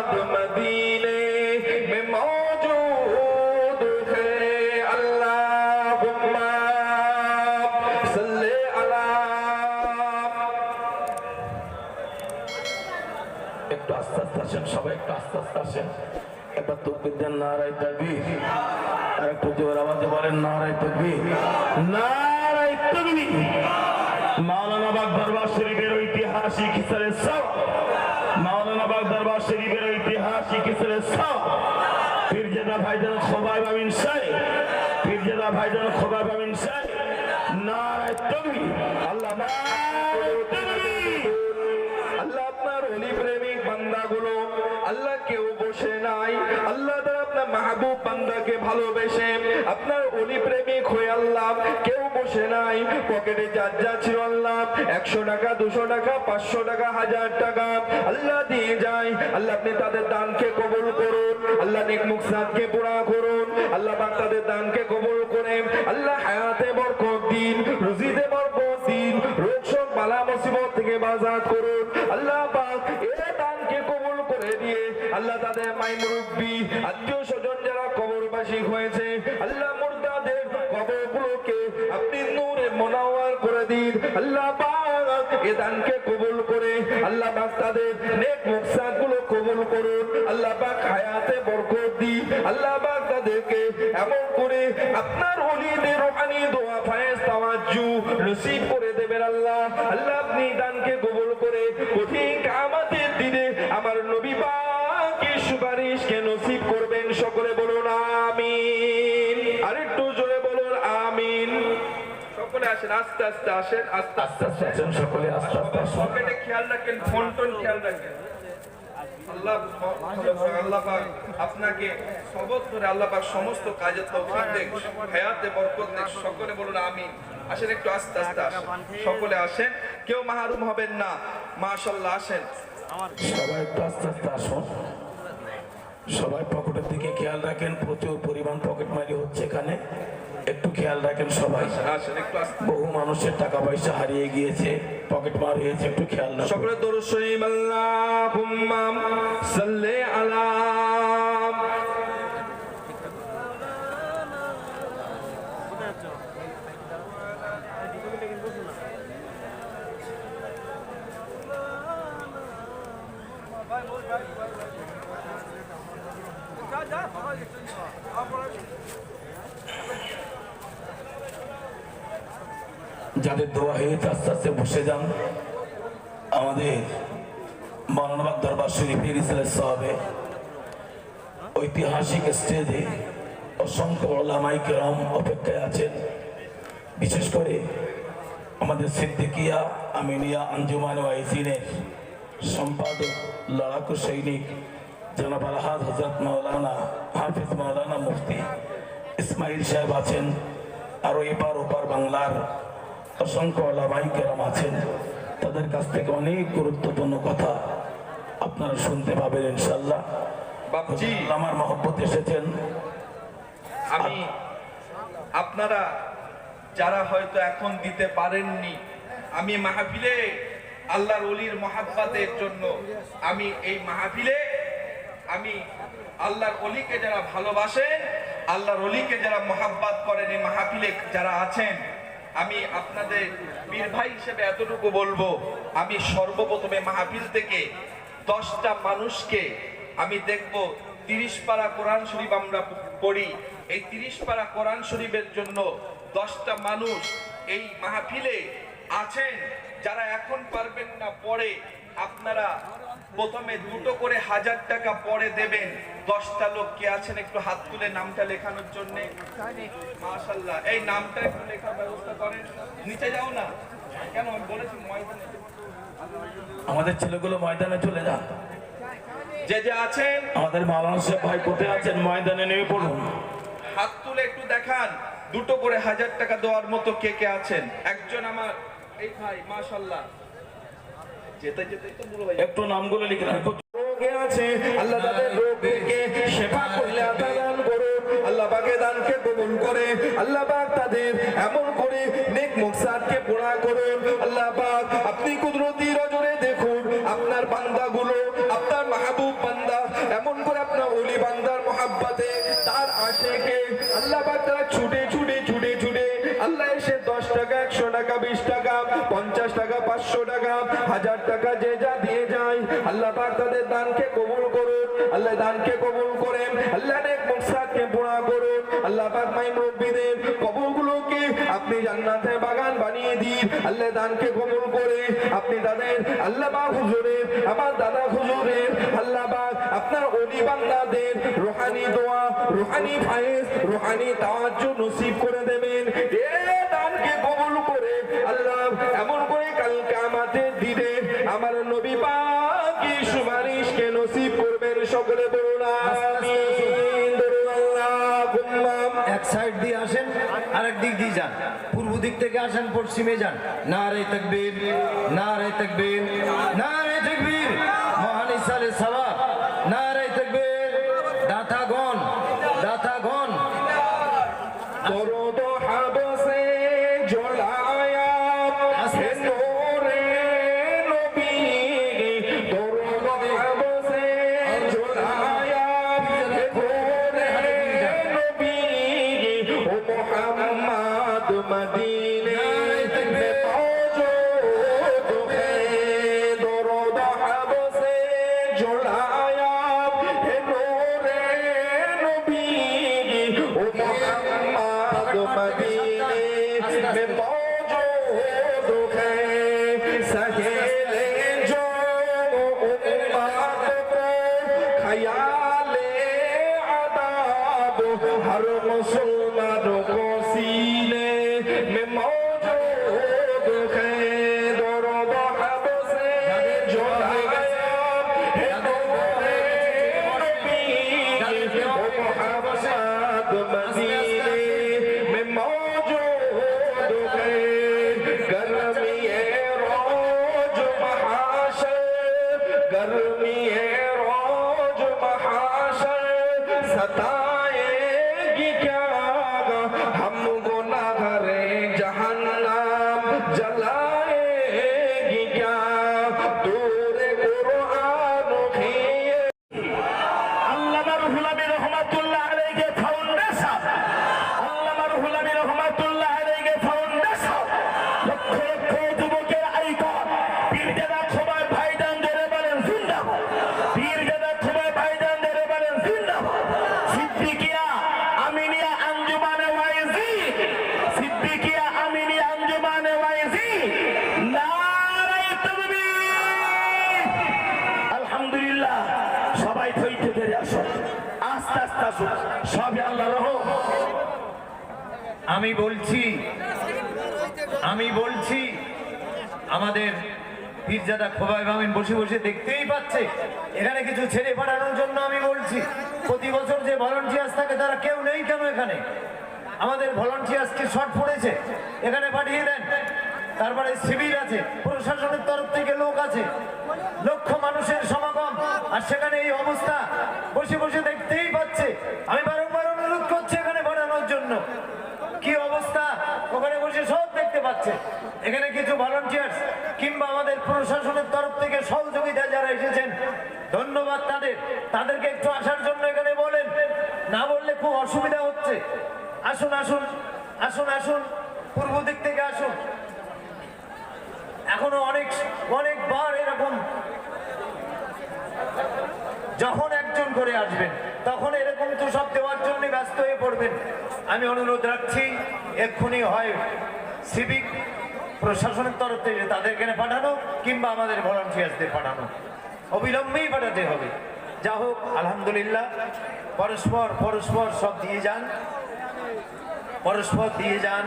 बाद मदीने में मौजूद है। अल्लाहुम्मा सल्ले अला। একটু আস্তে আস্তে আসেন সবাই, একটু আস্তে আস্তে আসেন। এবার তাকবীর দেন, নারায়ে তাকবীর। আর একটু জোর আওয়াজে বলেন নারায়ে তাকবীর, নারায়ে তাকবীর। মাওলানা বাগ দরবার শরীফের ঐতিহাসিক হিসেবে মাওলানা বাগ দরবার শরীফের ঐতিহাসিক হিসেবে পীরজাদা ভাইজান খোবাইব আমিন সাহেব, পীরজাদা ভাইজান খোবাইব আমিন সাহেব, নারায়ে তাকবীর। আল্লাহ নারায়ে তাকবীর। আল্লাহ আপনার ওলি প্রেমিক বান্দাগুলো, আল্লাহ কেউ বসে নাই, আল্লাহ তাআলা আপনার মাহবুব বান্দাকে ভালোবেসে আপনার ওলি প্রেমিক হয়ে আল্লাহ কেউ বসে নাই। পকেটে যার যা ছিল আল্লাহ 100 টাকা 200 টাকা 500 টাকা 1000 টাকা আল্লাহ দিয়ে যায়। আল্লাহ আপনি তাদের দানকে কবুল করুন, আল্লাহ নেক মুকসাদকে পুরা করুন, আল্লাহ পাক তাদের দানকে কবুল করে আল্লাহ হায়াতে বরকত দিন, রুজিতে বরকত দিন, রোগ শোক বালা মুসিবত থেকে বাজাত করুন। আল্লাহ পাক এই দানকে কবুল করে দিয়ে আল্লাহ তাদের মাই মুরব্বি আত্মীয় স্বজন যারা কবরবাসী হয়েছে আল্লাহ মুর্দাদের কবরগুলোকে আপনি নূরে মুনাওয়ার করে দিন। আল্লাহ পাক এই দানকে কবুল করে আল্লাহ পাক তাদের নেক মুকসাদগুলো কবুল করুন। আল্লাহ পাক হায়াতে বরকত দিন, আল্লাহ পাক তাদেরকে এমন করে আপনার ওলিদের রূহানি দোয়া ফায়েজ তাওয়াজ্জু নসিব করে দেবেন। আল্লাহ আল্লাহ আপনি দানকে কবুল করে কঠিন কিয়ামতের দিনে আমার নবী পাকের সুপারিশকে নসিব করবেন। সকলে বলুন আমিন। আরেকটু জোরে বলুন আমিন। সকলে আসেন, আস্তে আস্তে আসেন, আস্তে আস্তে আসেন সকলে, আস্তে আস্তে আসেন। পকেটে খেয়াল রাখেন, ফোন টোন খেয়াল রাখেন। আল্লাহ পাক আপনাকে সবত করে আল্লাহ পাক সমস্ত কাজে তৌফিক দেন, হায়াতে বরকত দেন। সকলে বলুন আমিন। আসেন একটু আস্তে আস্তে আসেন, সকলে আসেন, কেউ মাহরুম হবেন না। মাশাআল্লাহ আসেন সবাই, একটু আস্তে আস্তে আসুন। সবাই পকেটের দিকে খেয়াল রাখেন, প্রচুর পরিমাণ পকেট মারি হচ্ছে এখানে, একটু খেয়াল রাখেন সবাই। বহু মানুষের টাকা পয়সা হারিয়ে গিয়েছে, পকেট মার হয়েছে, একটু খেয়াল রাখুন। সকলে দরুদ শরীফ আল্লাহুম্মা সাল্লি আলা। যাদের দোয়া হয়েছে আস্তে আস্তে বসে যান। আমাদের মাওলানা বাগ দরবার শরীফের ইসলামের সওয়াবে ঐতিহাসিক স্টেজে অসংখ্য উলামায়ে কেরাম অপেক্ষায় আছেন। বিশেষ করে আমাদের সিদ্দিকিয়া আমিনিয়া আঞ্জুমান ওয়াইজিনের সম্পাদক লড়াকু সৈনিক জনাব আলহাজ হযরত মাওলানা হাফিজ মাওলানা মুফতি ইসমাইল সাহেব আছেন। আরো এপার ওপার বাংলার অসংখ্য উলামায়ে কেরাম আছেন। তাদের কাছ থেকে অনেক গুরুত্বপূর্ণ কথা আপনারা শুনতে পাবেন ইনশাআল্লাহ। বাপজি আমার মহব্বত এসেছেন। আমি আপনারা যারা হয়তো এখন দিতে পারেননি, আমি মাহফিলে আল্লাহর ওলির মহাব্বতের জন্য আমি এই মাহফিলে আমি আল্লাহর ওলিকে যারা ভালোবাসেন, আল্লাহর ওলিকে যারা মহাব্বত করেন, এই মাহফিলে যারা আছেন, আমি আপনাদের বীর ভাই হিসেবে এতটুকু বলবো, আমি সর্বপ্রথমে মাহফিল থেকে 10টা মানুষকে আমি দেখব 30 পারা কোরআন শরীফ আমরা পড়ি। এই 30 পারা কোরআন শরীফের জন্য 10টা মানুষ এই মাহফিলে আছেন যারা এখন পারবেন না পরে, আপনারা প্রথমে 2টো করে 1000 টাকা পরে দেবেন। 10টা লোক কে আছেন একটু হাত তুলে নামটা লেখানোর জন্য। মাশাআল্লাহ, এই নামটা একটু লেখার ব্যবস্থা করেন। নিচে যাও না কেন, আমি বলেছি ময়দানে, আমাদের ছেলেগুলো ময়দানে চলে যান। যে যে আছেন আমাদের মাওলানা সাহেব ভাই কোথায় আছেন, ময়দানে নেমে পড়ুন। হাত তুলে একটু দেখান 2টো করে 1000 টাকা দেওয়ার মতো কে কে আছেন। একজন আমার এই ভাই মাশাআল্লাহ, যেতে যেতে তো বলো ভাই একটু নামগুলো লিখে রাখো। রোগে আছে আল্লাহ তাদের রোগকে শেফা করলে আতা দান করুন। আল্লাহ পাকের দানকে কবুল করে আল্লাহ পাক তাদের এমন করে নেক মুকসাদকে পুরা করুন। আল্লাহ পাক আপনি কুদরতি নজরে দেখুন আপনার বান্দাগুলো, আপনার মাহবুব বান্দা এমন করে আপনার ওলি বান্দার মোহাব্বতে তার আশেকে আল্লাহ পাক তারা ছুটে ছুটে ছুটে ছুটে আল্লাহ এসে 10 টাকা 100 টাকা 20 টাকা 50 টাকা 500 টাকা 1000 টাকা যে যা দিয়ে যায় আল্লাহ পাক তাদের দানকে কবুল করুন আল্লাহ দানকে কবুল করেন আল্লাহ নেক মকসাদকে পুরা করুন আল্লাহ পাক মাই মুরব্বিদের কবরগুলোকে আপনি জান্নাতে বাগান বানিয়ে দিন আল্লাহ দানকে কবুল করে আপনি তাদের আল্লাহ পাক হুজুরের আমার দাদা হুজুরের আল্লাহ পাক আপনার ওলি বান্দাদের রুহানি দোয়া রুহানি ফায়েজ রুহানি তাওয়াজ্জু নসিব করে দেবেন এ দানকে কবুল করে আল্লাহ এমন করে কাল কিয়ামতের দিনে আমার নবী পাক কি সুপারিশকে নসিব করবেন সকলে বলুন আমিন বলুন আল্লাহুম্মা এক সাইড দিয়ে আসেন আরেক দিক দিয়ে যান পূর্ব দিক থেকে আসেন পশ্চিমে যান নারে তাকবীর নারে তাকবীর নারে তাকবীর মহান ইসালে সওয়াব নারে তাকবীর দাতাগণ দাতাগণ দরুদ হাবসে জ্বলায়া হে নূরে নবী দরুদ হাবসে জ্বলায়া হে নূরে নবী ও মুহাম্মদ মদিনে মে মौजूद है दरुद হাবসে জ্বলায়া হে নূরে নবী ও मुहम्मद मदीने में मौजूद है सहेले जो उम्मत को ख्याले अदाब हर मुसलमान को सीने में मौजूद है दरुद हबसे ज़ुलाया है नूरे नबी ओ मुहम्मद मदीने में मौजूद है गर्मी रोज महाशर गर्मी रोज महाशर सताएगी क्या हम गुनाहगारे जहन्नम जलाएगी क्या दूर कुरान की আল্লামা রুহুল আমিন রহমাতুল্লাহ আলাইহি ফাউন্ডেশন আল্লামা রুহুল আমিন রহমাতুল্লাহ আলাইহি ফাউন্ডেশন লক্ষ লক্ষ যুবকের আইকন পীরজাদা খোবাই ভাইজান ধরে বলেন জিন্দাবাদ পীরজাদা খোবাই ভাইজান ধরে বলেন জিন্দাবাদ সিদ্দিকিয়া আমিনিয়া আঞ্জুমানে ওয়াইজি সিদ্দিকিয়া আমিনিয়া আঞ্জুমানে ওয়াইজি নারে তাকবীর আলহামদুলিল্লাহ সবাই থইতে ধরে আসো আস্তে আস্তে আসো সবই আল্লাহ রহম আমি বলছি আমাদের পীরজাদা খোবাই মামিন বসে বসে দেখতেই পাচ্ছে এখানে কিছু ছেড়ে পাঠানোর জন্য আমি বলছি প্রতি বছর যে ভলান্টিয়ার্স থাকে তারা কেউ নেই কেন এখানে আমাদের ভলান্টিয়ার্সকে শর্ট পড়েছে এখানে পাঠিয়ে দেন তারপরে শিবির আছে প্রশাসনের তরফ থেকে লোক আছে লক্ষ মানুষের সমাগম আর সেখানে এই অবস্থা বসে বসে দেখতেই পাচ্ছে আমি বারংবার অনুরোধ করছি এখানে পাঠানোর জন্য কি অবস্থা ওখানে বসে সব দেখতে পাচ্ছে এখানে কিছু ভলান্টিয়ার্স কিংবা আমাদের প্রশাসনের তরফ থেকে সহযোগিতা যারা এসেছেন ধন্যবাদ তাদেরকে একটু আসার জন্য এখানে বলেন না বললে খুব অসুবিধা হচ্ছে আসুন আসুন আসুন আসুন পূর্ব দিক থেকে আসুন এখনো অনেকবার এরকম যখন একজন করে আসবেন তখন এরকম তো সব দেওয়ার জন্য ব্যস্ত হয়ে পড়বেন আমি অনুরোধ রাখছি এক্ষুনি হয় সিভিক প্রশাসনের তরফ থেকে তাদের এখানে পাঠানো কিংবা আমাদের ভলান্টিয়ার্সদের পাঠানো অবিলম্বেই পাঠাতে হবে যা হোক আলহামদুলিল্লাহ পরস্পর সব দিয়ে যান পরস্পর দিয়ে যান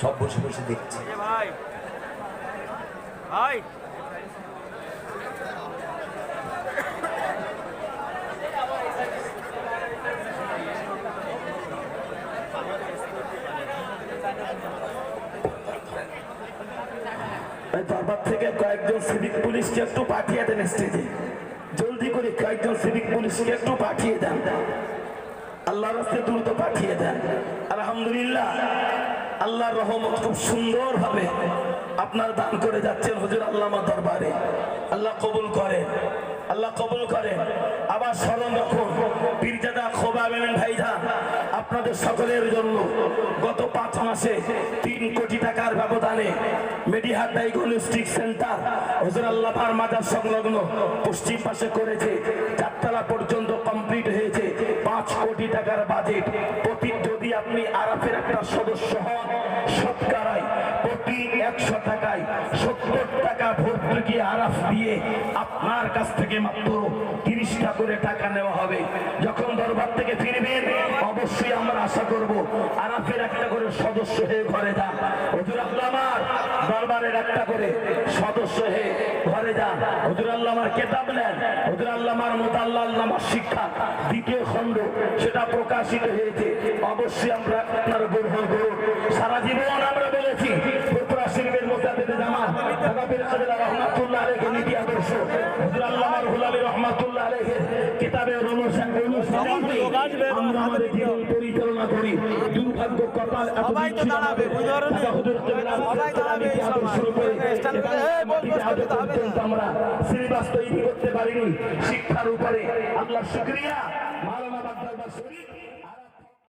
সব বসে বসে দেখছে। ভাই ভাই এই দরবার থেকে কয়েকজন সিভিক পুলিশকে একটু পাঠিয়ে দেন স্টেজে, জলদি করে কয়েকজন সিভিক পুলিশকে একটু পাঠিয়ে দেন, আল্লাহর রাস্তায় দ্রুত পাঠিয়ে দেন। আলহামদুলিল্লাহ, আল্লাহর রহমত খুব সুন্দর ভাবে আপনার দান করে যাচ্ছেন হুজুর আল্লামা দরবারে। আল্লাহ কবুল করেন, আল্লাহ কবুল করেন। আবার স্মরণ রাখুন পীরজাদা খোবা বেমেন ভাইজান আপনাদের সকলের জন্য গত 5 মাসে 3 কোটি টাকার ব্যবধানে মেডিহাট ডায়াগনস্টিক সেন্টার হুজুর আল্লাহর মাজার সংলগ্ন পশ্চিম পাশে করেছে। 4 তলা পর্যন্ত কমপ্লিট হয়েছে। 5 কোটি টাকার বাজেট। প্রতি যদি আপনি আরাফের একটা সদস্য হন, শতকরায় প্রতি 100 টাকায় 70 টাকা ভর্তুকি আরাফ দিয়ে আপনার কাছ থেকে মাত্র 30টা করে টাকা নেওয়া হবে। যখন দরবার থেকে ফিরবেন অবশ্যই আমরা আশা করব আরাফের একটা করে সদস্য হয়ে ঘরে যান। হুজুর আল্লামার দরবারের একটা করে সদস্য হয়ে ঘরে যান। হুজুর আল্লামার কিতাব নেন। হুজুর আল্লামার মুতাল্লাল নামাজ শিক্ষা 2য় খণ্ড সেটা প্রকাশিত হয়েছে। অবশ্যই আমরা আপনার গ্রহণ করুন। সারা জীবন আমরা বলেছি ফুরফুরা শিরবের মুজাদ্দিদ জামাত ঢাকা পীর কাদের রহমাতুল্লাহ আলাইহি নীতি আদর্শ হুজুর আল্লামার হুলালি রহমাতুল্লাহ আলাইহি কিতাবের অনুসারে আমরা আমাদের জীবন পরিচালনা করি। দুর্ভাগ্য কপাল সবাই তো দাঁড়াবে, উদাহরণ দিন। সবাই দাঁড়াবে, শুরু করে স্ট্যান্ড করে, এই বল করতে তো হবে না। আমরা সিলেবাস তৈরি করতে পারিনি। শিক্ষার উপরে আল্লাহ শুকরিয়া। মাওলানা বাগদাদ শরীফ